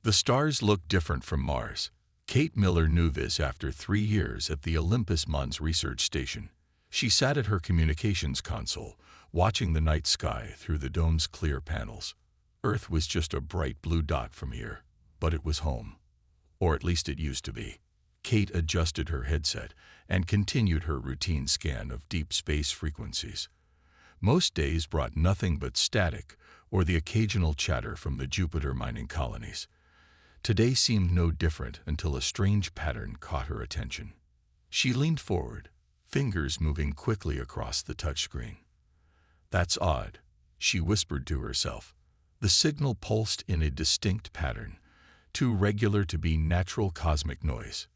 The stars look different from Mars. Kate Miller knew this after 3 years at the Olympus Mons research station. She sat at her communications console, watching the night sky through the dome's clear panels. Earth was just a bright blue dot from here, but it was home. Or at least it used to be. Kate adjusted her headset and continued her routine scan of deep space frequencies. Most days brought nothing but static or the occasional chatter from the Jupiter mining colonies. Today seemed no different until a strange pattern caught her attention. She leaned forward, fingers moving quickly across the touchscreen. "That's odd," she whispered to herself. The signal pulsed in a distinct pattern, too regular to be natural cosmic noise.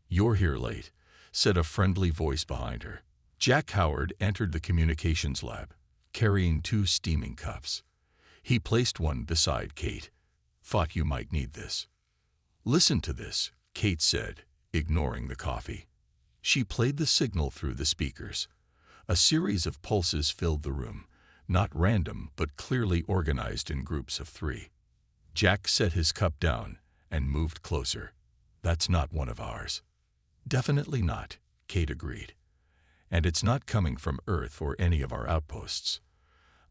"You're here late," said a friendly voice behind her. Jack Howard entered the communications lab, carrying 2 steaming cups. He placed one beside Kate. "Thought you might need this." "Listen to this," Kate said, ignoring the coffee. She played the signal through the speakers. A series of pulses filled the room, not random but clearly organized in groups of 3. Jack set his cup down and moved closer. "That's not one of ours." "Definitely not," Kate agreed. "And it's not coming from Earth or any of our outposts.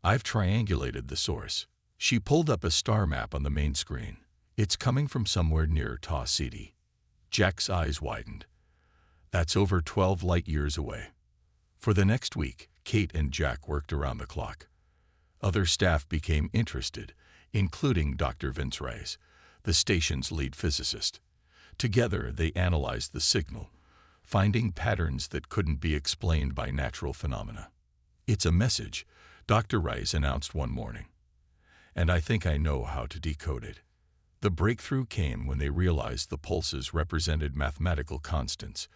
I've triangulated the source." She pulled up a star map on the main screen. "It's coming from somewhere near Taw Ceti." Jack's eyes widened. "That's over 12 light years away." For the next week, Kate and Jack worked around the clock. Other staff became interested, including Dr. Vince Reyes, the station's lead physicist. Together, they analyzed the signal, finding patterns that couldn't be explained by natural phenomena. "It's a message," Dr. Reyes announced one morning. "And I think I know how to decode it." The breakthrough came when they realized the pulses represented mathematical constants,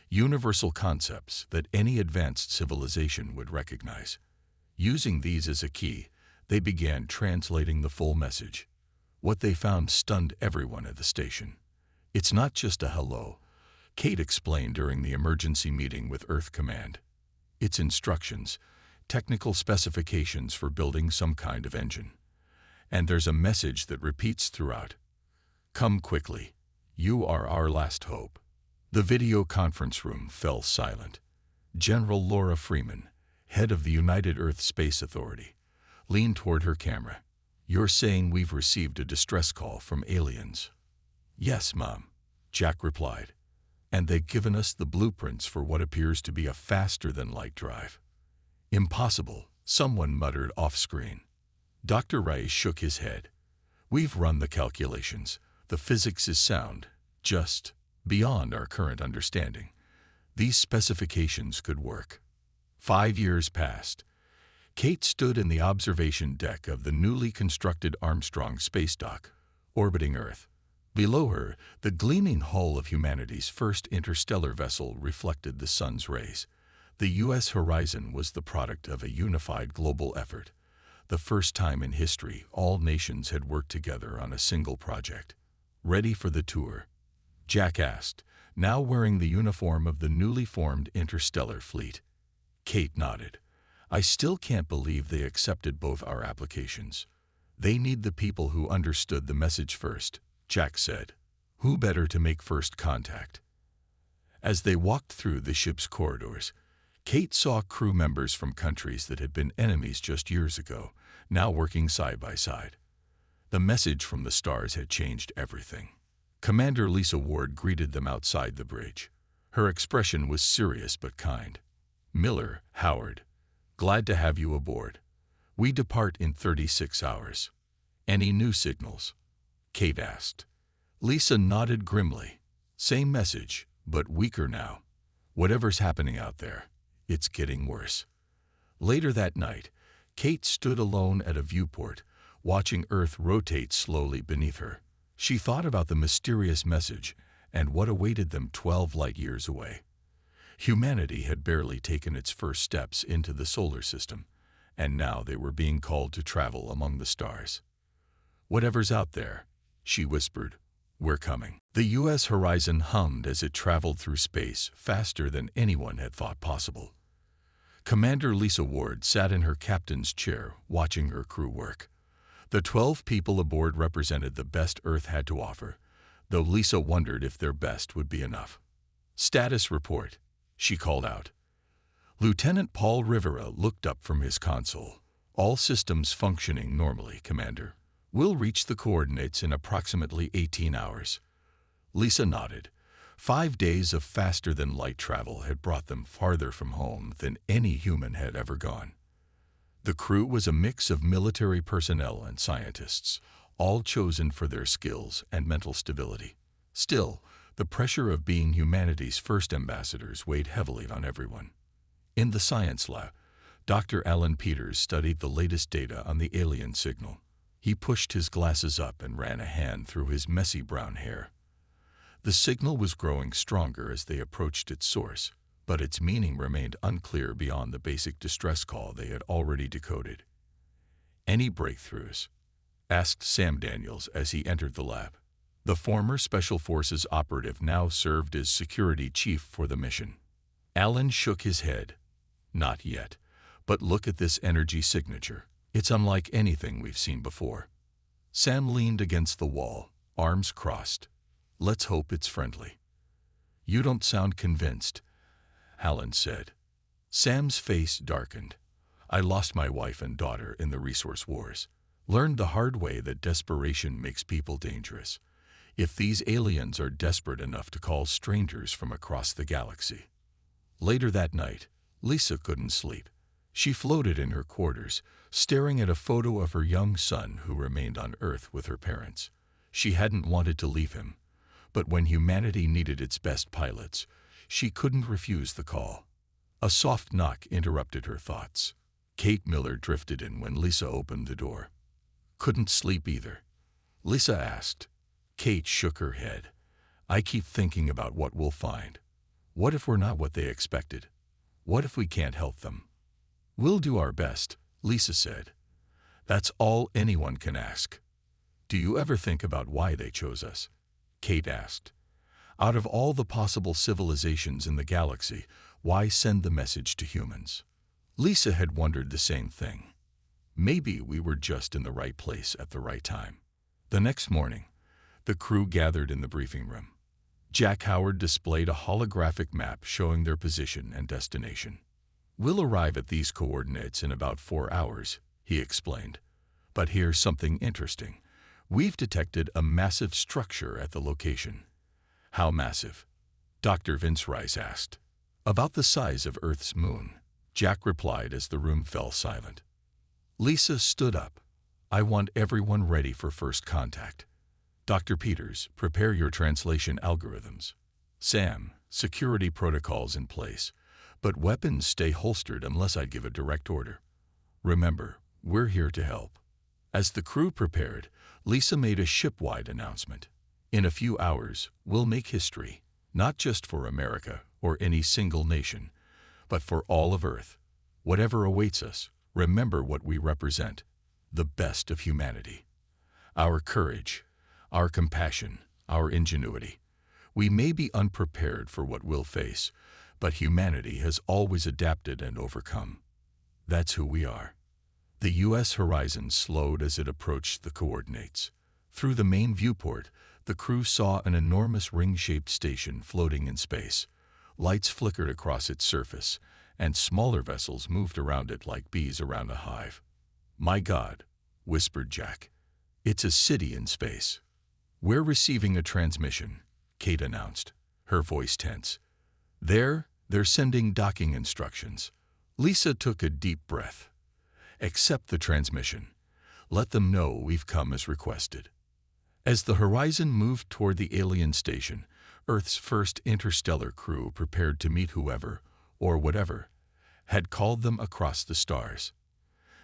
universal concepts that any advanced civilization would recognize. Using these as a key, they began translating the full message. What they found stunned everyone at the station. "It's not just a hello," Kate explained during the emergency meeting with Earth Command. "It's instructions, technical specifications for building some kind of engine. And there's a message that repeats throughout. Come quickly. You are our last hope." The video conference room fell silent. General Laura Freeman, head of the United Earth Space Authority, leaned toward her camera. "You're saying we've received a distress call from aliens?" "Yes, Mom," Jack replied. "And they've given us the blueprints for what appears to be a faster-than-light drive." "Impossible," someone muttered off-screen. Dr. Reyes shook his head. "We've run the calculations. The physics is sound, just beyond our current understanding. These specifications could work." 5 years passed. Kate stood in the observation deck of the newly constructed Armstrong space dock, orbiting Earth. Below her, the gleaming hull of humanity's first interstellar vessel reflected the sun's rays. The U.S. horizon was the product of a unified global effort. The first time in history all nations had worked together on a single project. "Ready for the tour?" Jack asked, now wearing the uniform of the newly formed interstellar fleet. Kate nodded. "I still can't believe they accepted both our applications." "They need the people who understood the message first," Jack said. "Who better to make first contact?" As they walked through the ship's corridors, Kate saw crew members from countries that had been enemies just years ago, now working side by side. The message from the stars had changed everything. Commander Lisa Ward greeted them outside the bridge. Her expression was serious but kind. "Miller, Howard, glad to have you aboard. We depart in 36 hours. Any new signals?" Kate asked. Lisa nodded grimly. "Same message, but weaker now. Whatever's happening out there, it's getting worse." Later that night, Kate stood alone at a viewport, watching Earth rotate slowly beneath her. She thought about the mysterious message and what awaited them 12 light years away. Humanity had barely taken its first steps into the solar system, and now they were being called to travel among the stars. "Whatever's out there," she whispered, "we're coming." The U.S. horizon hummed as it traveled through space faster than anyone had thought possible. Commander Lisa Ward sat in her captain's chair watching her crew work. The 12 people aboard represented the best Earth had to offer, though Lisa wondered if their best would be enough. "Status report," she called out. Lieutenant Paul Rivera looked up from his console. "All systems functioning normally, Commander. We'll reach the coordinates in approximately 18 hours. Lisa nodded. 5 days of faster-than-light travel had brought them farther from home than any human had ever gone. The crew was a mix of military personnel and scientists, all chosen for their skills and mental stability. Still, the pressure of being humanity's first ambassadors weighed heavily on everyone. In the science lab, Dr. Alan Peters studied the latest data on the alien signal. He pushed his glasses up and ran a hand through his messy brown hair. The signal was growing stronger as they approached its source, but its meaning remained unclear beyond the basic distress call they had already decoded. "Any breakthroughs?" asked Sam Daniels as he entered the lab. The former Special Forces operative now served as security chief for the mission. Alan shook his head. "Not yet, but look at this energy signature. It's unlike anything we've seen before." Sam leaned against the wall, arms crossed. "Let's hope it's friendly." "You don't sound convinced," Alan said. Sam's face darkened. "I lost my wife and daughter in the resource wars. Learned the hard way that desperation makes people dangerous. If these aliens are desperate enough to call strangers from across the galaxy." Later that night, Lisa couldn't sleep. She floated in her quarters, staring at a photo of her young son who remained on Earth with her parents. She hadn't wanted to leave him, but when humanity needed its best pilots, she couldn't refuse the call. A soft knock interrupted her thoughts. Kate Miller drifted in when Lisa opened the door. "Couldn't sleep either?" Lisa asked. Kate shook her head. "I keep thinking about what we'll find. What if we're not what they expected? What if we can't help them?" "We'll do our best," Lisa said. "That's all anyone can ask." "Do you ever think about why they chose us?" Kate asked. "Out of all the possible civilizations in the galaxy, why send the message to humans?" Lisa had wondered the same thing. Maybe we were just in the right place at the right time. The next morning, the crew gathered in the briefing room. Jack Howard displayed a holographic map showing their position and destination. "We'll arrive at these coordinates in about 4 hours, he explained. "But here's something interesting. We've detected a massive structure at the location." "How massive?" Dr. Vince Rice asked. "About the size of Earth's moon," Jack replied as the room fell silent. Lisa stood up. "I want everyone ready for first contact. Dr. Peters, prepare your translation algorithms. Sam, security protocols in place, but weapons stay holstered unless I give a direct order. Remember, we're here to help." As the crew prepared, Lisa made a ship-wide announcement. "In a few hours, we'll make history, not just for America or any single nation, but for all of Earth. Whatever awaits us, remember what we represent, the best of humanity. Our courage, our compassion, our ingenuity. We may be unprepared for what we'll face, but humanity has always adapted and overcome. That's who we are." The U.S. horizon slowed as it approached the coordinates. Through the main viewport, the crew saw an enormous ring-shaped station floating in space. Lights flickered across its surface, and smaller vessels moved around it like bees around a hive. "My God," whispered Jack. "It's a city in space." "We're receiving a transmission," Kate announced, her voice tense. They're sending docking instructions." Lisa took a deep breath. "Accept the transmission. Let them know we've come as requested." As the horizon moved toward the alien station, Earth's first interstellar crew prepared to meet whoever, or whatever, had called them across the stars.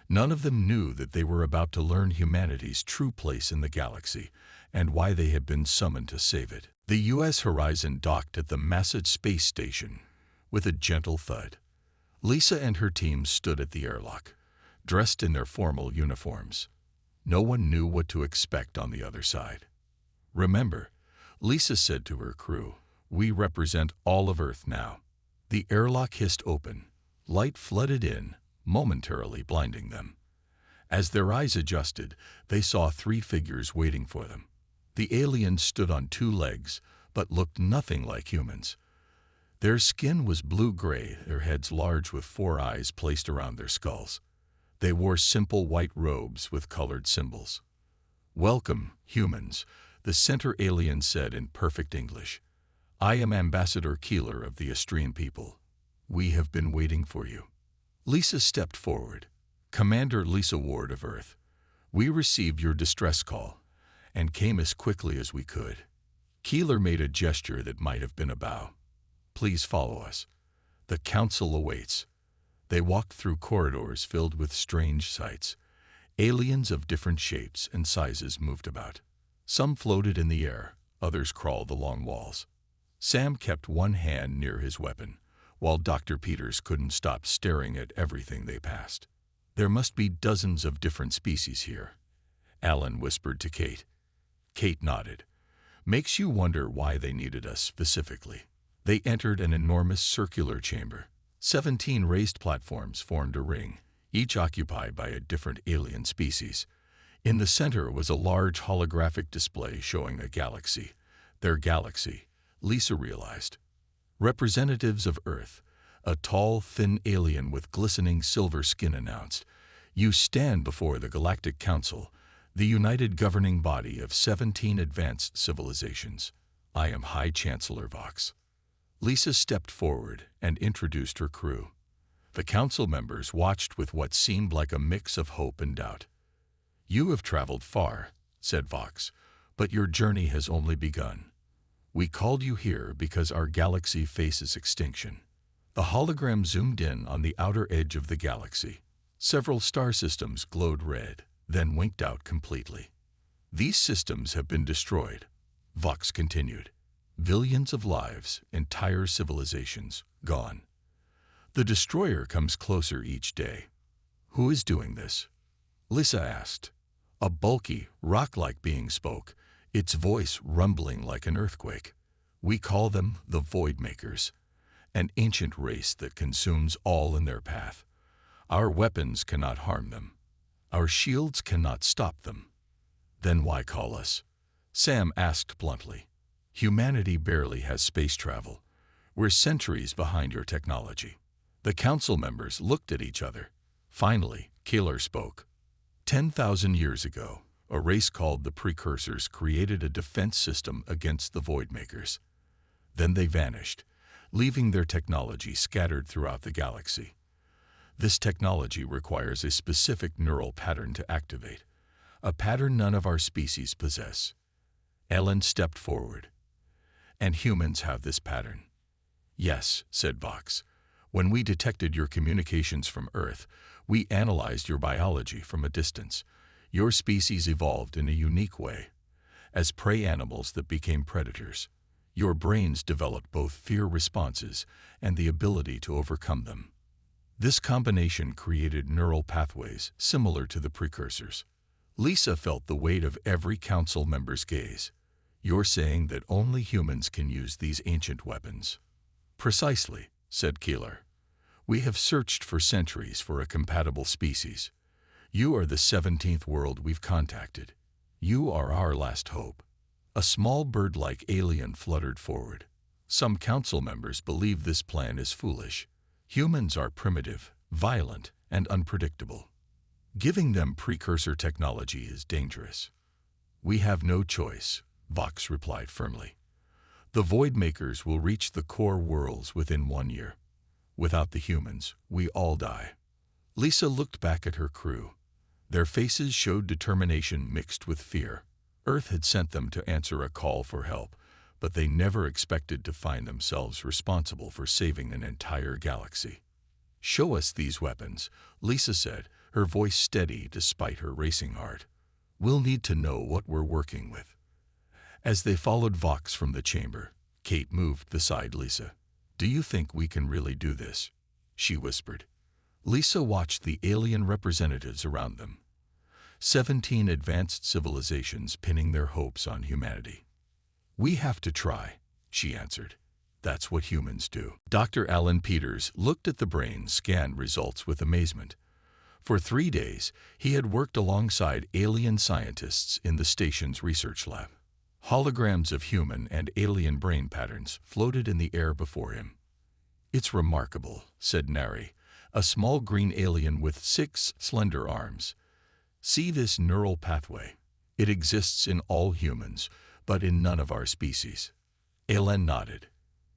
None of them knew that they were about to learn humanity's true place in the galaxy and why they had been summoned to save it. The U.S. horizon docked at the massive space station with a gentle thud. Lisa and her team stood at the airlock, dressed in their formal uniforms. No one knew what to expect on the other side. "Remember," Lisa said to her crew, "we represent all of Earth now." The airlock hissed open. Light flooded in, momentarily blinding them. As their eyes adjusted, they saw three figures waiting for them. The aliens stood on two legs, but looked nothing like humans. Their skin was blue-gray, their heads large with four eyes placed around their skulls. They wore simple white robes with colored symbols. "Welcome, humans," the center alien said in perfect English. "I am Ambassador Keeler of the Astrian people. We have been waiting for you." Lisa stepped forward. "Commander Lisa Ward of Earth, we received your distress call and came as quickly as we could." Keeler made a gesture that might have been a bow. "Please follow us. The council awaits." They walked through corridors filled with strange sights. Aliens of different shapes and sizes moved about. Some floated in the air, others crawled along walls. Sam kept one hand near his weapon, while Dr. Peters couldn't stop staring at everything they passed. "There must be dozens of different species here," Alan whispered to Kate. Kate nodded. "Makes you wonder why they needed us specifically." They entered an enormous circular chamber. 17 raised platforms formed a ring, each occupied by a different alien species. In the center was a large holographic display showing a galaxy. Their galaxy, Lisa realized. Representatives of Earth, a tall, thin alien with glistening silver skin announced, "You stand before the Galactic Council, the united governing body of 17 advanced civilizations. I am High Chancellor Vox." Lisa stepped forward and introduced her crew. The council members watched with what seemed like a mix of hope and doubt. "You have traveled far," said Vox, "but your journey has only begun. We called you here because our galaxy faces extinction." The hologram zoomed in on the outer edge of the galaxy. Several star systems glowed red, then winked out completely. "These systems have been destroyed," Vox continued. "Billions of lives, entire civilizations, gone. The destroyer comes closer each day." "Who is doing this?" Lisa asked. A bulky, rock-like being spoke, its voice rumbling like an earthquake. "We call them the Void Makers, an ancient race that consumes all in their path. Our weapons cannot harm them. Our shields cannot stop them." "Then why call us?" Sam asked bluntly. "Humanity barely has space travel. We're centuries behind your technology." The council members looked at each other. Finally, Keeler spoke. 10,000 years ago, a race called the Precursors created a defense system against the Void Makers. Then they vanished, leaving their technology scattered throughout the galaxy. This technology requires a specific neural pattern to activate, a pattern none of our species possess. Ellen stepped forward. "And humans have this pattern." "Yes," said Vox. "When we detected your communications from Earth, we analyzed your biology from a distance. Your species evolved in a unique way. As prey animals that became predators, your brains developed both fear responses and the ability to overcome them. This combination created neural pathways similar to the Precursors." Lisa felt the weight of every council member's gaze. "You're saying that only humans can use these ancient weapons?" "Precisely," said Keeler. "We have searched for centuries for a compatible species. You are the 17th world we've contacted. You are our last hope." A small bird-like alien fluttered forward. "Some council members believe this plan is foolish. Humans are primitive, violent, and unpredictable. Giving them precursor technology is dangerous." "We have no choice," Vox replied firmly. "The Void Makers will reach the core worlds within 1 year. Without the humans, we all die." Lisa looked back at her crew. Their faces showed determination mixed with fear. Earth had sent them to answer a call for help, but they never expected to find themselves responsible for saving an entire galaxy. "Show us these weapons," Lisa said, her voice steady despite her racing heart. "We'll need to know what we're working with." As they followed Vox from the chamber, Kate moved beside Lisa. "Do you think we can really do this?" she whispered. Lisa watched the alien representatives around them. 17 advanced civilizations pinning their hopes on humanity. "We have to try," she answered. "That's what humans do." Dr. Alan Peters looked at the brain scan results with amazement. For 3 days, he had worked alongside alien scientists in the station's research lab. Holograms of human and alien brain patterns floated in the air before him. "It's remarkable," said Nari, a small green alien with 6 slender arms. "See this neural pathway? It exists in all humans, but in none of our species." Alen nodded.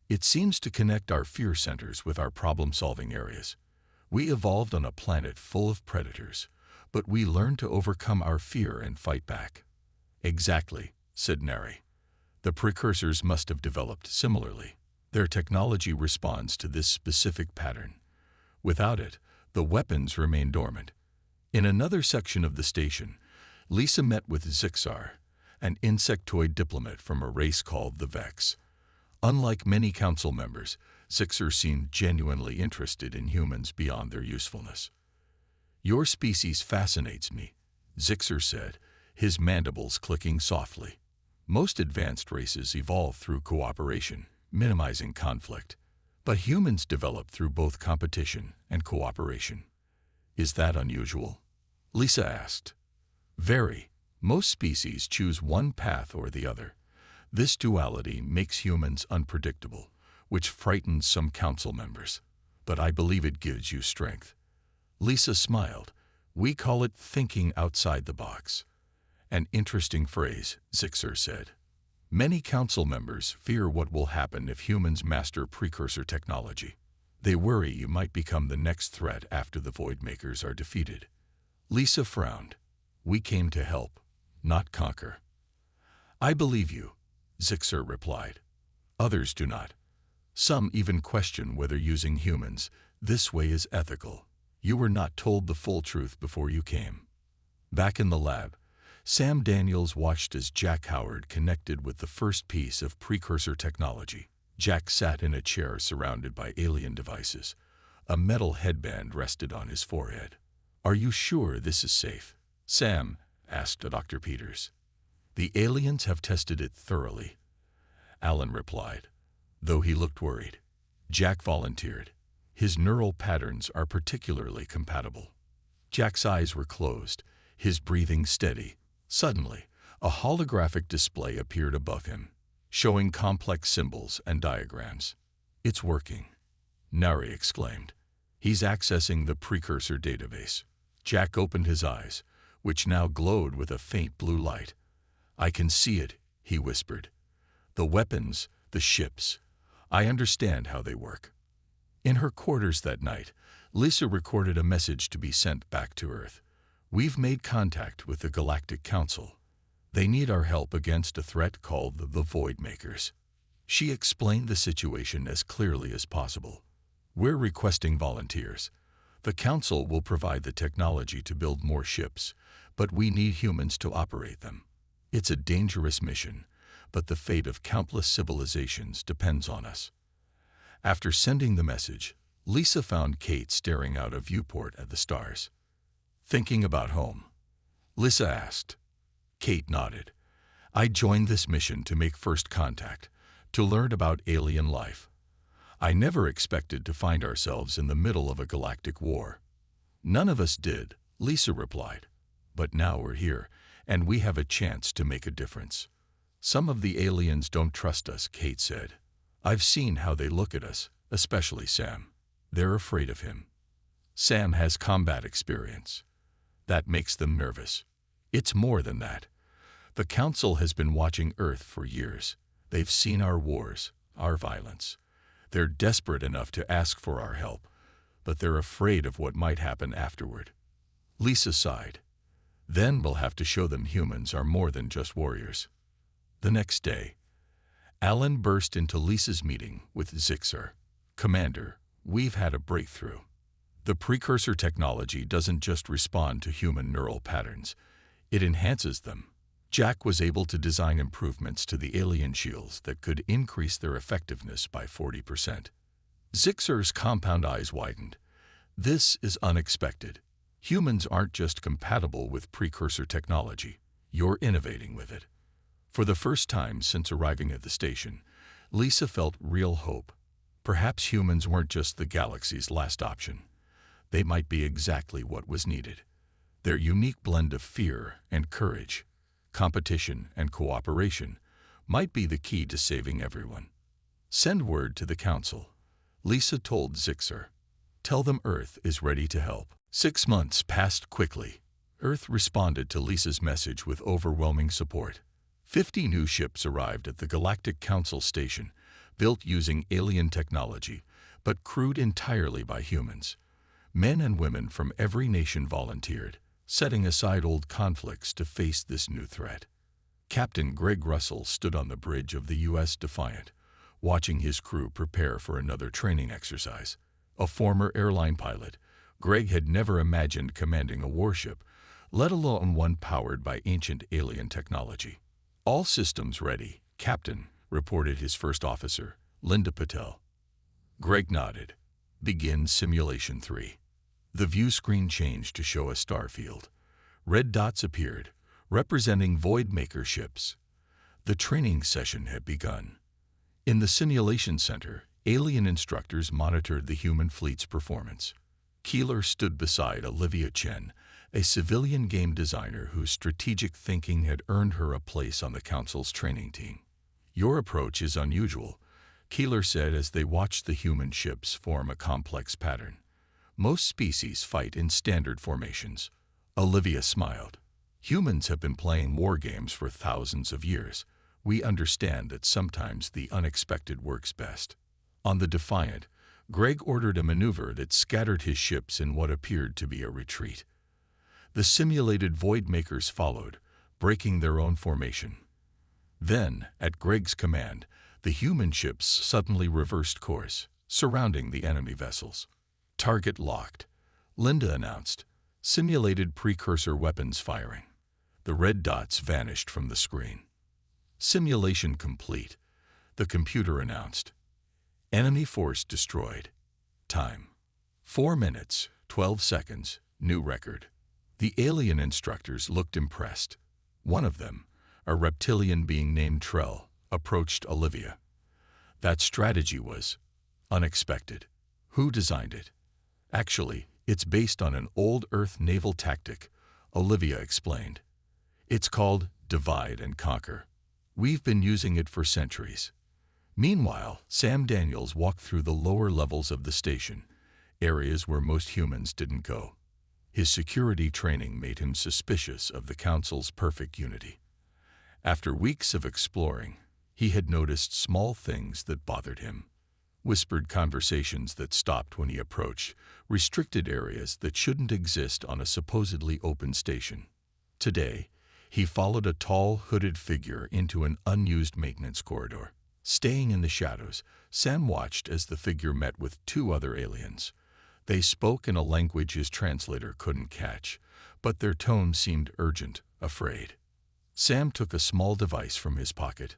"It seems to connect our fear centers with our problem-solving areas. We evolved on a planet full of predators, but we learned to overcome our fear and fight back." "Exactly," said Nari. "The precursors must have developed similarly. Their technology responds to this specific pattern. Without it, the weapons remain dormant." In another section of the station, Lisa met with Zixar, an insectoid diplomat from a race called the Vex. Unlike many council members, Zixar seemed genuinely interested in humans beyond their usefulness. "Your species fascinates me," Zixar said, his mandibles clicking softly. "Most advanced races evolve through cooperation, minimizing conflict. But humans develop through both competition and cooperation. Is that unusual?" Lisa asked. "Very. Most species choose one path or the other. This duality makes humans unpredictable, which frightens some council members. But I believe it gives you strength." Lisa smiled. "We call it thinking outside the box." "An interesting phrase," Zixar said. "Many council members fear what will happen if humans master precursor technology. They worry you might become the next threat after the Voidmakers are defeated." Lisa frowned. "We came to help, not conquer." "I believe you," Zixar replied. "Others do not. Some even question whether using humans this way is ethical. You were not told the full truth before you came." Back in the lab, Sam Daniels watched as Jack Howard connected with the first piece of precursor technology. Jack sat in a chair surrounded by alien devices. A metal headband rested on his forehead. "Are you sure this is safe?" Sam asked Dr. Peters. "The aliens have tested it thoroughly," Alan replied, though he looked worried. Jack volunteered. "His neural patterns are particularly compatible." Jack's eyes were closed, his breathing steady. Suddenly, a holographic display appeared above him, showing complex symbols and diagrams. "It's working," Nari exclaimed. "He's accessing the precursor database." Jack opened his eyes, which now glowed with a faint blue light. "I can see it," he whispered. "The weapons, the ships. I understand how they work." In her quarters that night, Lisa recorded a message to be sent back to Earth. "We've made contact with the Galactic Council. They need our help against a threat called the Voidmakers." She explained the situation as clearly as possible. "We're requesting volunteers. The Council will provide the technology to build more ships, but we need humans to operate them. It's a dangerous mission, but the fate of countless civilizations depends on us." After sending the message, Lisa found Kate staring out a viewport at the stars. "Thinking about home?" Lisa asked. Kate nodded. "I joined this mission to make first contact, to learn about alien life. I never expected to find ourselves in the middle of a galactic war." "None of us did," Lisa replied. "But now we're here, and we have a chance to make a difference." "Some of the aliens don't trust us," Kate said. "I've seen how they look at us, especially Sam. They're afraid of him. Sam has combat experience. That makes them nervous. It's more than that. The Council has been watching Earth for years. They've seen our wars, our violence. They're desperate enough to ask for our help, but they're afraid of what might happen afterward." Lisa sighed. "Then we'll have to show them humans are more than just warriors." The next day, Alan burst into Lisa's meeting with Zixar. "Commander, we've had a breakthrough. The precursor technology doesn't just respond to human neural patterns, it enhances them. Jack was able to design improvements to the alien shields that could increase their effectiveness by 40%. Zixar's compound eyes widened. "This is unexpected. Humans aren't just compatible with precursor technology, you're innovating with it." For the first time since arriving at the station, Lisa felt real hope. Perhaps humans weren't just the galaxy's last option. they might be exactly what was needed. Their unique blend of fear and courage, competition and cooperation, might be the key to saving everyone. Send word to the council, Lisa told Zixer. Tell them Earth is ready to help. 6 months passed quickly. Earth responded to Lisa's message with overwhelming support. 50 new ships arrived at the Galactic Council station, built using alien technology, but crewed entirely by humans. Men and women from every nation volunteered, setting aside old conflicts to face this new threat. Captain Greg Russell stood on the bridge of the U.S. Defiant, watching his crew prepare for another training exercise. A former airline pilot, Greg had never imagined commanding a warship, let alone one powered by ancient alien technology. All systems ready, Captain, reported his first officer, Linda Patel. Greg nodded. Begin Simulation 3. The view screen changed to show a star field. Red dots appeared, representing Voidmaker ships. The training session had begun. In the simulation center, alien instructors monitored the human fleet's performance. Keeler stood beside Olivia Chen, a civilian game designer whose strategic thinking had earned her a place on the Council's training team. Your approach is unusual, Keeler said as they watched the human ships form a complex pattern. Most species fight in standard formations. Olivia smiled. Humans have been playing war games for thousands of years. We understand that sometimes the unexpected works best. On the Defiant, Greg ordered a maneuver that scattered his ships in what appeared to be a retreat. The simulated Voidmakers followed, breaking their own formation. Then, at Greg's command, the human ships suddenly reversed course, surrounding the enemy vessels. Target locked, Linda announced. Simulated precursor weapons firing. The red dots vanished from the screen. Simulation complete, the computer announced. Enemy force destroyed. Time: 4 minutes, 12 seconds, new record. The alien instructors looked impressed. One of them, a reptilian being named Trell, approached Olivia. That strategy was unexpected. Who designed it? Actually, it's based on an old Earth naval tactic, Olivia explained. It's called divide and conquer. We've been using it for centuries. Meanwhile, Sam Daniels walked through the lower levels of the station, areas where most humans didn't go. His security training made him suspicious of the Council's perfect unity. After weeks of exploring, he had noticed small things that bothered him. Whispered conversations that stopped when he approached, restricted areas that shouldn't exist on a supposedly open station. Today, he followed a tall, hooded figure into an unused maintenance corridor. Staying in the shadows, Sam watched as the figure met with 2 other aliens. They spoke in a language his translator couldn't catch, but their tone seemed urgent, afraid. Sam took a small device from his pocket,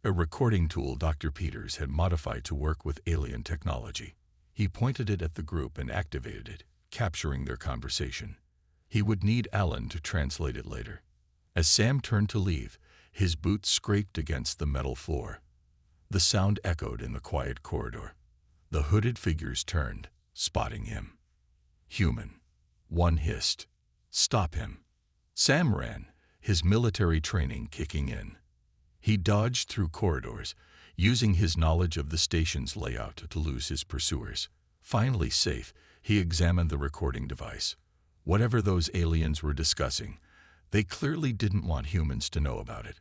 a recording tool Dr. Peters had modified to work with alien technology. He pointed it at the group and activated it, capturing their conversation. He would need Alan to translate it later. As Sam turned to leave, his boots scraped against the metal floor. The sound echoed in the quiet corridor. The hooded figures turned, spotting him. Human. One hissed. Stop him. Sam ran, his military training kicking in. He dodged through corridors, using his knowledge of the station's layout to lose his pursuers. Finally safe, he examined the recording device. Whatever those aliens were discussing, they clearly didn't want humans to know about it.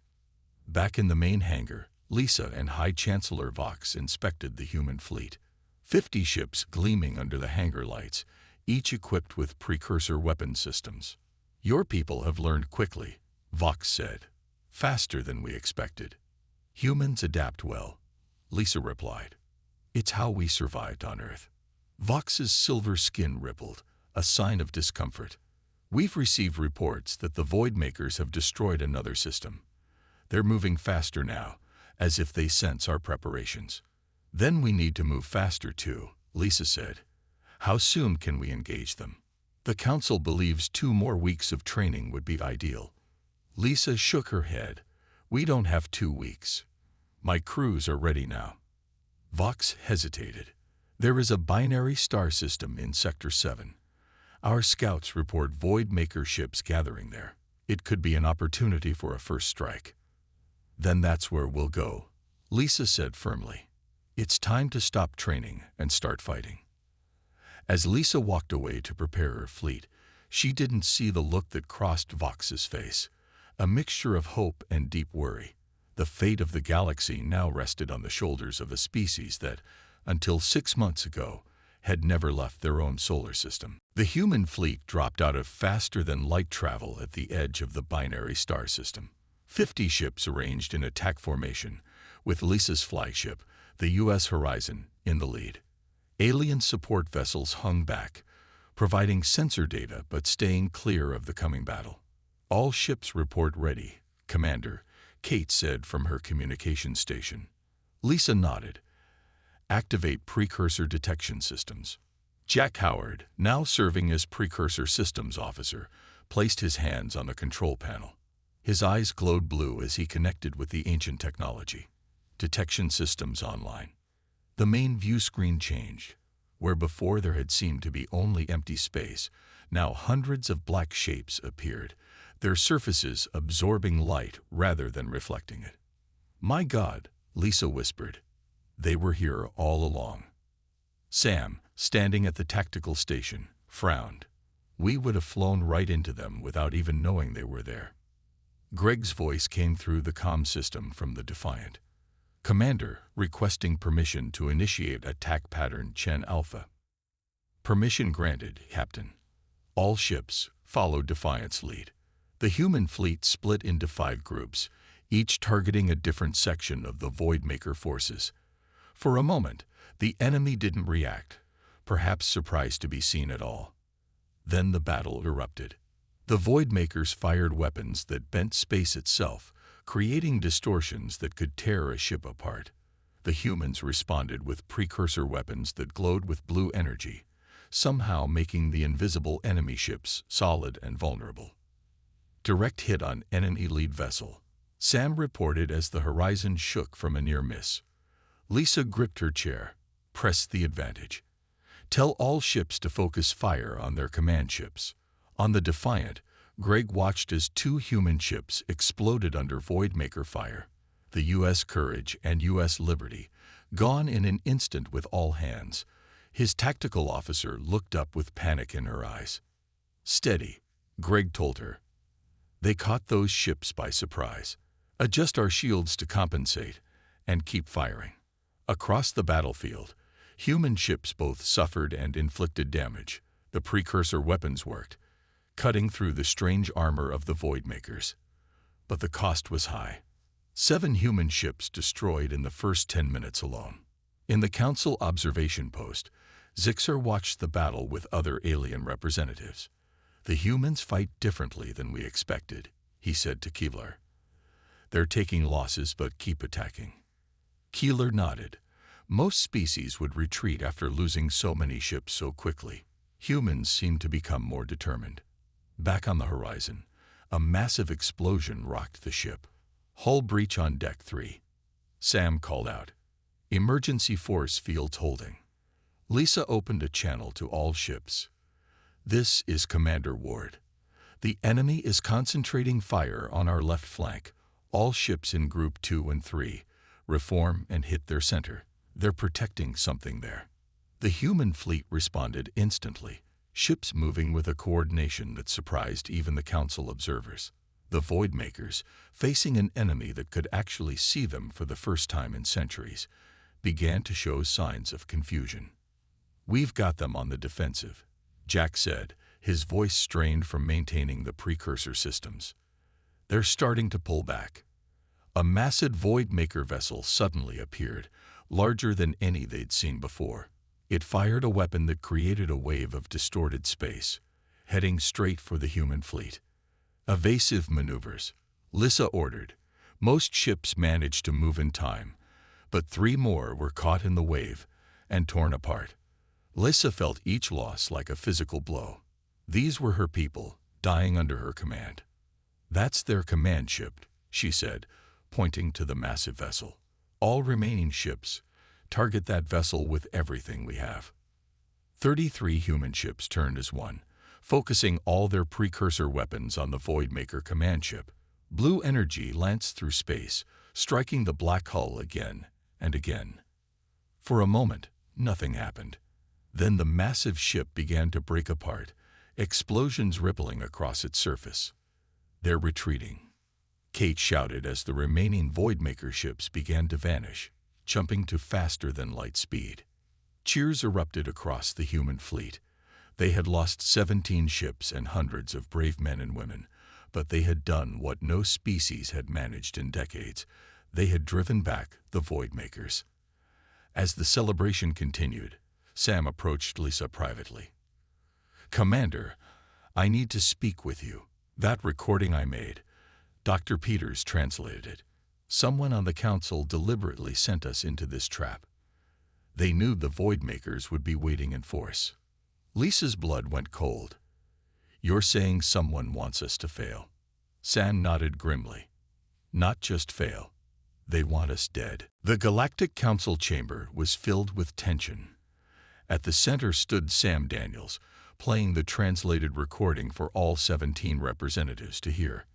Back in the main hangar, Lisa and High Chancellor Vox inspected the human fleet. 50 ships gleaming under the hangar lights, each equipped with precursor weapon systems. Your people have learned quickly, Vox said. Faster than we expected. Humans adapt well, Lisa replied. It's how we survived on Earth. Vox's silver skin rippled, a sign of discomfort. We've received reports that the Voidmakers have destroyed another system. They're moving faster now, as if they sense our preparations. Then we need to move faster too, Lisa said. How soon can we engage them? The Council believes 2 more weeks of training would be ideal. Lisa shook her head. We don't have 2 weeks. My crews are ready now. Vox hesitated. There is a binary star system in Sector 7. Our scouts report Voidmaker ships gathering there. It could be an opportunity for a first strike. Then that's where we'll go, Lisa said firmly. It's time to stop training and start fighting. As Lisa walked away to prepare her fleet, she didn't see the look that crossed Vox's face, a mixture of hope and deep worry. The fate of the galaxy now rested on the shoulders of a species that, until 6 months ago, had never left their own solar system. The human fleet dropped out of faster-than-light travel at the edge of the binary star system. 50 ships arranged in attack formation, with Lisa's flagship, the U.S. Horizon, in the lead. Alien support vessels hung back, providing sensor data but staying clear of the coming battle. All ships report ready, Commander, Kate said from her communication station. Lisa nodded. Activate precursor detection systems. Jack Howard, now serving as precursor systems officer, placed his hands on the control panel. His eyes glowed blue as he connected with the ancient technology. Detection systems online. The main view screen changed. Where before there had seemed to be only empty space, now hundreds of black shapes appeared, their surfaces absorbing light rather than reflecting it. My God, Lisa whispered. They were here all along. Sam, standing at the tactical station, frowned. We would have flown right into them without even knowing they were there. Greg's voice came through the comm system from the Defiant. Commander, requesting permission to initiate attack pattern Chen Alpha. Permission granted, Captain. All ships followed Defiant's lead. The human fleet split into 5 groups, each targeting a different section of the Voidmaker forces. For a moment, the enemy didn't react, perhaps surprised to be seen at all. Then the battle erupted. The Voidmakers fired weapons that bent space itself, creating distortions that could tear a ship apart. The humans responded with precursor weapons that glowed with blue energy, somehow making the invisible enemy ships solid and vulnerable. Direct hit on enemy lead vessel, Sam reported as the horizon shook from a near miss. Lisa gripped her chair, pressed the advantage. Tell all ships to focus fire on their command ships. On the Defiant, Greg watched as 2 human ships exploded under Voidmaker fire. The U.S. Courage and U.S. Liberty, gone in an instant with all hands. His tactical officer looked up with panic in her eyes. Steady, Greg told her. They caught those ships by surprise. Adjust our shields to compensate, and keep firing. Across the battlefield, human ships both suffered and inflicted damage. The precursor weapons worked, cutting through the strange armor of the Voidmakers. But the cost was high. 7 human ships destroyed in the first 10 minutes alone. In the Council observation post, Zixer watched the battle with other alien representatives. The humans fight differently than we expected, he said to Keeler. They're taking losses but keep attacking. Keeler nodded. Most species would retreat after losing so many ships so quickly. Humans seemed to become more determined. Back on the horizon, a massive explosion rocked the ship. Hull breach on Deck 3. Sam called out. Emergency force fields holding. Lisa opened a channel to all ships. This is Commander Ward. The enemy is concentrating fire on our left flank. All ships in Group 2 and 3. Reform and hit their center. They're protecting something there. The human fleet responded instantly, ships moving with a coordination that surprised even the Council observers. The Voidmakers, facing an enemy that could actually see them for the first time in centuries, began to show signs of confusion. We've got them on the defensive, Jack said, his voice strained from maintaining the precursor systems. They're starting to pull back. A massive Voidmaker vessel suddenly appeared, larger than any they'd seen before. It fired a weapon that created a wave of distorted space, heading straight for the human fleet. Evasive maneuvers, Lisa ordered. Most ships managed to move in time, but 3 more were caught in the wave and torn apart. Lisa felt each loss like a physical blow. These were her people, dying under her command. That's their command ship, she said, pointing to the massive vessel. All remaining ships, Target that vessel with everything we have. 33 human ships turned as one, focusing all their precursor weapons on the Voidmaker command ship. Blue energy lanced through space, striking the black hull again and again. For a moment, nothing happened. Then the massive ship began to break apart, explosions rippling across its surface. "They're retreating," Kate shouted as the remaining Voidmaker ships began to vanish, jumping to faster than light speed. Cheers erupted across the human fleet. They had lost 17 ships and hundreds of brave men and women, but they had done what no species had managed in decades. They had driven back the Voidmakers. As the celebration continued, Sam approached Lisa privately. "Commander, I need to speak with you. That recording I made," Dr. Peters translated it. "Someone on the council deliberately sent us into this trap. They knew the Voidmakers would be waiting in force." Lisa's blood went cold. "You're saying someone wants us to fail?" Sam nodded grimly. "Not just fail. They want us dead." The Galactic Council chamber was filled with tension. At the center stood Sam Daniels, playing the translated recording for all 17 representatives to hear.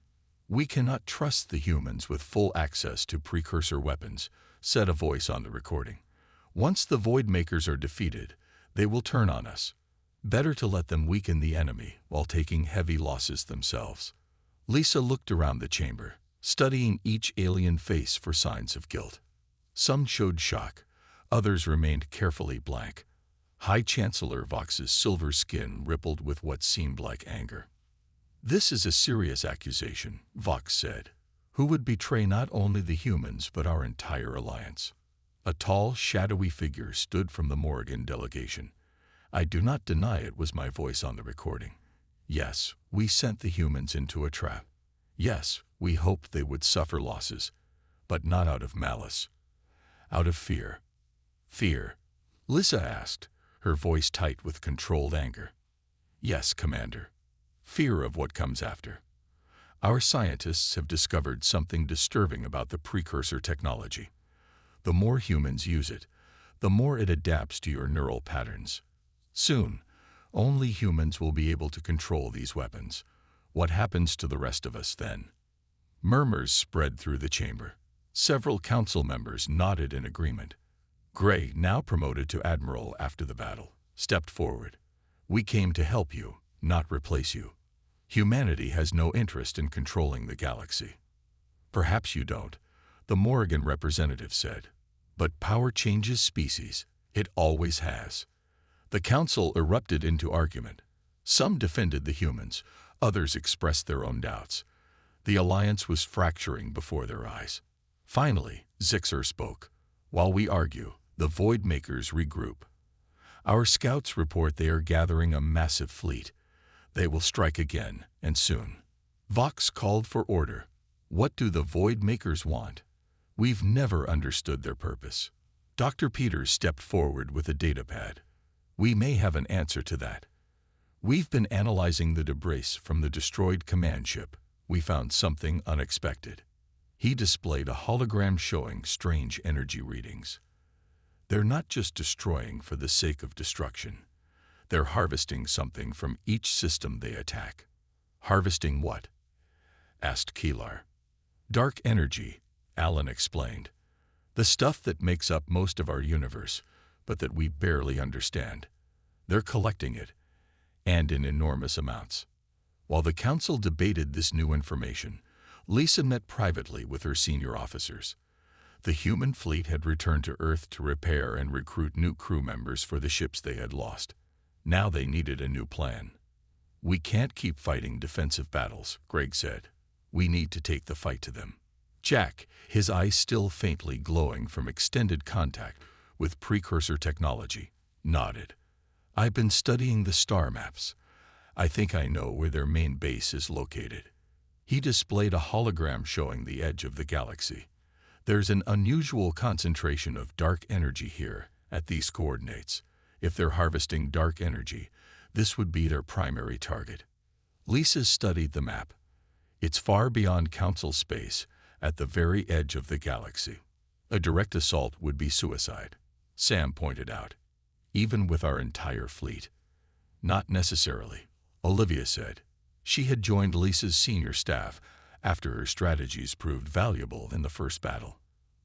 "We cannot trust the humans with full access to precursor weapons," said a voice on the recording. "Once the Voidmakers are defeated, they will turn on us. Better to let them weaken the enemy while taking heavy losses themselves." Lisa looked around the chamber, studying each alien face for signs of guilt. Some showed shock, others remained carefully blank. High Chancellor Vox's silver skin rippled with what seemed like anger. "This is a serious accusation," Vox said. "Who would betray not only the humans but our entire alliance?" A tall, shadowy figure stood from the Morrigan delegation. "I do not deny it was my voice on the recording. Yes, we sent the humans into a trap. Yes, we hoped they would suffer losses, but not out of malice. Out of fear." "Fear?" Lisa asked, her voice tight with controlled anger. "Yes, Commander. Fear of what comes after. Our scientists have discovered something disturbing about the precursor technology. The more humans use it, the more it adapts to your neural patterns. Soon, only humans will be able to control these weapons. What happens to the rest of us then?" Murmurs spread through the chamber. Several council members nodded in agreement. Gray, now promoted to admiral after the battle, stepped forward. "We came to help you, not replace you. Humanity has no interest in controlling the galaxy." "Perhaps you don't," the Morrigan representative said. "But power changes species. It always has." The council erupted into argument. Some defended the humans, others expressed their own doubts. The alliance was fracturing before their eyes. Finally, Zixer spoke. "While we argue, the Voidmakers regroup. Our scouts report they are gathering a massive fleet. They will strike again, and soon." Vox called for order. "What do the Voidmakers want? We've never understood their purpose." Dr. Peters stepped forward with a datapad. "We may have an answer to that. We've been analyzing the debris from the destroyed command ship. We found something unexpected." He displayed a hologram showing strange energy readings. "They're not just destroying for the sake of destruction. They're harvesting something from each system they attack." "Harvesting what?" asked Keelar. "Dark energy," Alan explained. "The stuff that makes up most of our universe, but that we barely understand. They're collecting it, and in enormous amounts." While the council debated this new information, Lisa met privately with her senior officers. The human fleet had returned to Earth to repair and recruit new crew members for the ships they had lost. Now they needed a new plan. "We can't keep fighting defensive battles," Greg said. "We need to take the fight to them." Jack, his eyes still faintly glowing from extended contact with precursor technology, nodded. "I've been studying the star maps. I think I know where their main base is located." He displayed a hologram showing the edge of the galaxy. "There's an unusual concentration of dark energy here at these coordinates. If they're harvesting dark energy, this would be their primary target." Lisa studied the map. "It's far beyond Council space, at the very edge of the galaxy. A direct assault would be suicide." Sam pointed out. Even with our entire fleet. Not necessarily, Olivia said. She had joined Lisa's senior staff after her strategies proved valuable in the first battle.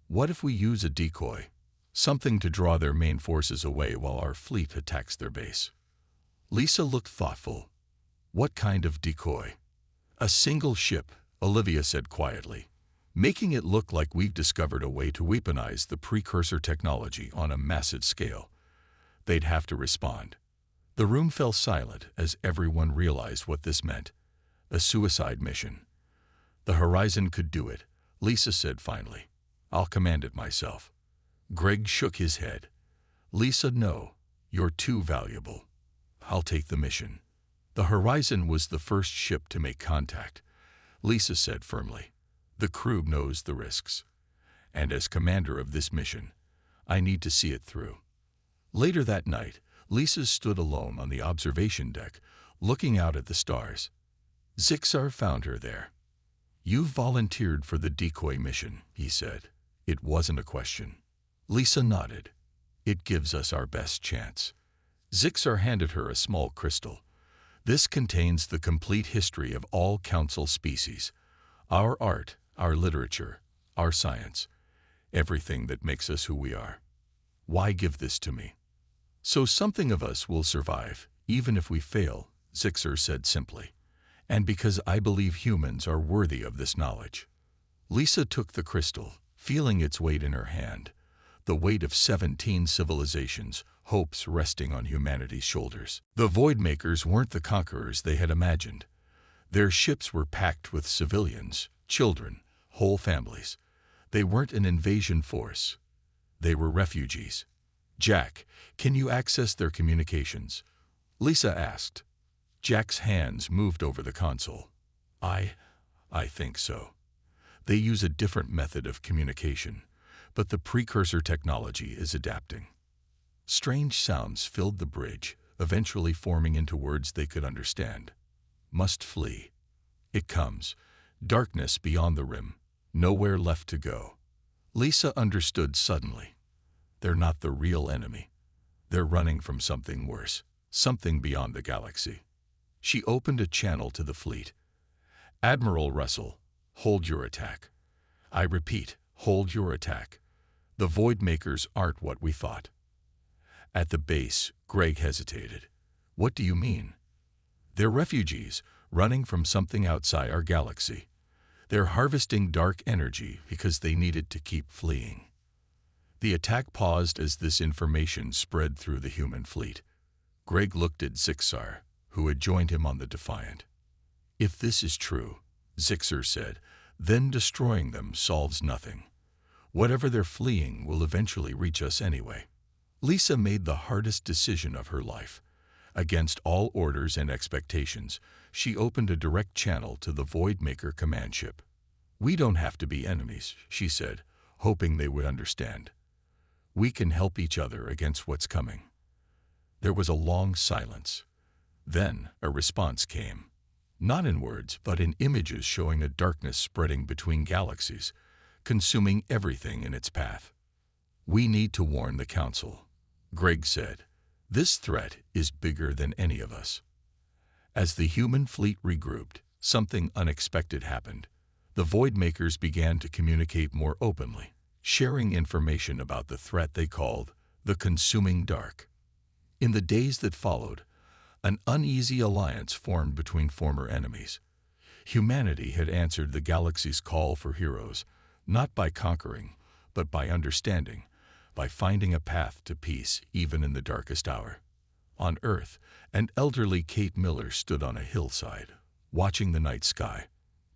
What if we use a decoy? Something to draw their main forces away while our fleet attacks their base. Lisa looked thoughtful. What kind of decoy? A single ship, Olivia said quietly, making it look like we've discovered a way to weaponize the precursor technology on a massive scale. They'd have to respond. The room fell silent as everyone realized what this meant. A suicide mission. The Horizon could do it, Lisa said finally. I'll command it myself. Greg shook his head. Lisa, no. You're too valuable. I'll take the mission. The Horizon was the first ship to make contact, Lisa said firmly. The crew knows the risks. And as commander of this mission, I need to see it through. Later that night, Lisa stood alone on the observation deck, looking out at the stars. Zixar found her there. You've volunteered for the decoy mission, he said. It wasn't a question. Lisa nodded. It gives us our best chance. Zixar handed her a small crystal. This contains the complete history of all council species. Our art, our literature, our science. Everything that makes us who we are. Why give this to me? So something of us will survive, even if we fail, Zixar said simply. And because I believe humans are worthy of this knowledge. Lisa took the crystal, feeling its weight in her hand. The weight of 17 civilizations, hopes resting on humanity's shoulders. The Voidmakers weren't the conquerors they had imagined. Their ships were packed with civilians, children, whole families. They weren't an invasion force. They were refugees. Jack, can you access their communications? Lisa asked. Jack's hands moved over the console. I think so. They use a different method of communication, but the precursor technology is adapting. Strange sounds filled the bridge, eventually forming into words they could understand. Must flee. It comes. Darkness beyond the rim. Nowhere left to go. Lisa understood suddenly. They're not the real enemy. They're running from something worse, something beyond the galaxy. She opened a channel to the fleet. Admiral Russell, hold your attack. I repeat, hold your attack. The Voidmakers aren't what we thought. At the base, Greg hesitated. What do you mean? They're refugees, running from something outside our galaxy. They're harvesting dark energy because they need it to keep fleeing. The attack paused as this information spread through the human fleet. Greg looked at Zixar, who had joined him on the Defiant. If this is true, Zixar said, then destroying them solves nothing. Whatever they're fleeing will eventually reach us anyway. Lisa made the hardest decision of her life. Against all orders and expectations, she opened a direct channel to the Voidmaker command ship. We don't have to be enemies, she said, hoping they would understand. We can help each other against what's coming. There was a long silence. Then a response came. Not in words, but in images showing a darkness spreading between galaxies, consuming everything in its path. We need to warn the Council, Greg said. This threat is bigger than any of us. As the human fleet regrouped, something unexpected happened. The Voidmakers began to communicate more openly, sharing information about the threat they called the consuming dark. In the days that followed, an uneasy alliance formed between former enemies. Humanity had answered the galaxy's call for heroes, not by conquering, but by understanding, by finding a path to peace even in the darkest hour. On Earth, an elderly Kate Miller stood on a hillside, watching the night sky.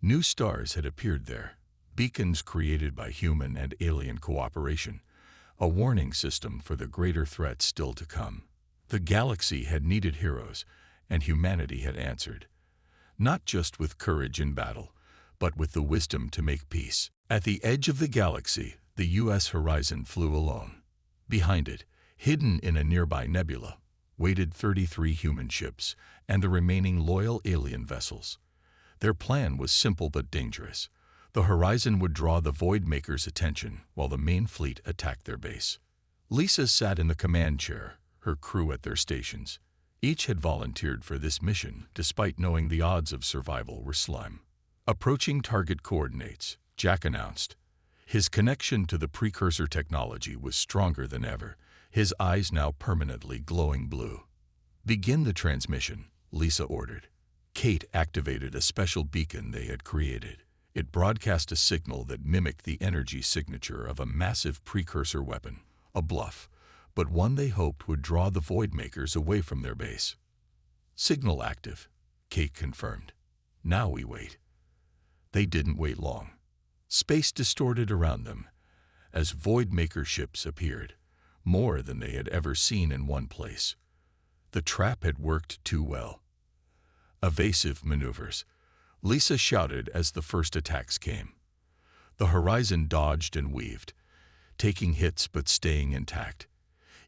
New stars had appeared there, beacons created by human and alien cooperation, a warning system for the greater threats still to come. The galaxy had needed heroes, and humanity had answered, not just with courage in battle, but with the wisdom to make peace. At the edge of the galaxy, the U.S. Horizon flew alone. Behind it, hidden in a nearby nebula, waited 33 human ships and the remaining loyal alien vessels. Their plan was simple but dangerous. The Horizon would draw the Voidmakers' attention while the main fleet attacked their base. Lisa sat in the command chair, her crew at their stations. Each had volunteered for this mission, despite knowing the odds of survival were slim. Approaching target coordinates, Jack announced. His connection to the precursor technology was stronger than ever, his eyes now permanently glowing blue. "Begin the transmission," Lisa ordered. Kate activated a special beacon they had created. It broadcast a signal that mimicked the energy signature of a massive precursor weapon, a bluff, but one they hoped would draw the Voidmakers away from their base. "Signal active," Kate confirmed. "Now we wait." They didn't wait long. Space distorted around them as Voidmaker ships appeared, more than they had ever seen in one place. The trap had worked too well. "Evasive maneuvers," Lisa shouted as the first attacks came. The Horizon dodged and weaved, taking hits but staying intact.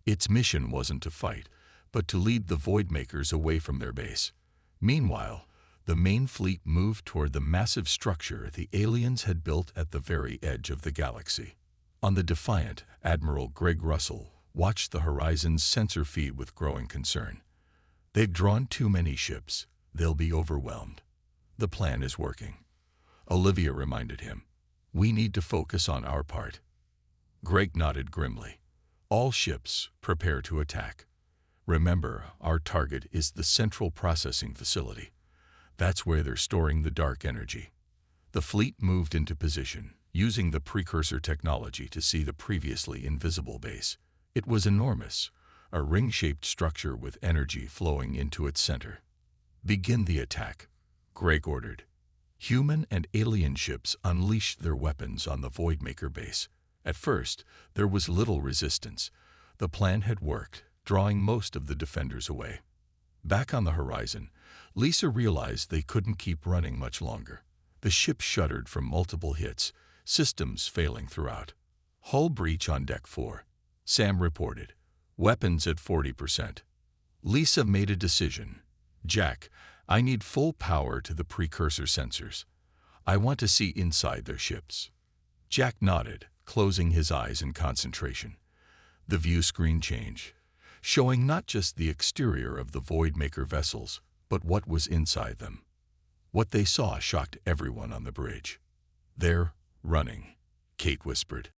Its mission wasn't to fight, but to lead the Voidmakers away from their base. Meanwhile, the main fleet moved toward the massive structure the aliens had built at the very edge of the galaxy. On the Defiant, Admiral Greg Russell watched the Horizon's sensor feed with growing concern. "They've drawn too many ships. They'll be overwhelmed." "The plan is working," Olivia reminded him. "We need to focus on our part." Greg nodded grimly. "All ships, prepare to attack. Remember, our target is the central processing facility. That's where they're storing the dark energy." The fleet moved into position, using the precursor technology to see the previously invisible base. It was enormous, a ring-shaped structure with energy flowing into its center. "Begin the attack," Greg ordered. Human and alien ships unleashed their weapons on the Voidmaker base. At first, there was little resistance. The plan had worked, drawing most of the defenders away. Back on the Horizon, Lisa realized they couldn't keep running much longer. The ship shuddered from multiple hits, systems failing throughout. "Hull breach on Deck 4, Sam reported. "Weapons at 40%. Lisa made a decision. "Jack, I need full power to the precursor sensors. I want to see inside their ships." Jack nodded, closing his eyes in concentration. The view screen changed, showing not just the exterior of the Voidmaker vessels, but what was inside them. What they saw shocked everyone on the bridge. "They're running," Kate whispered.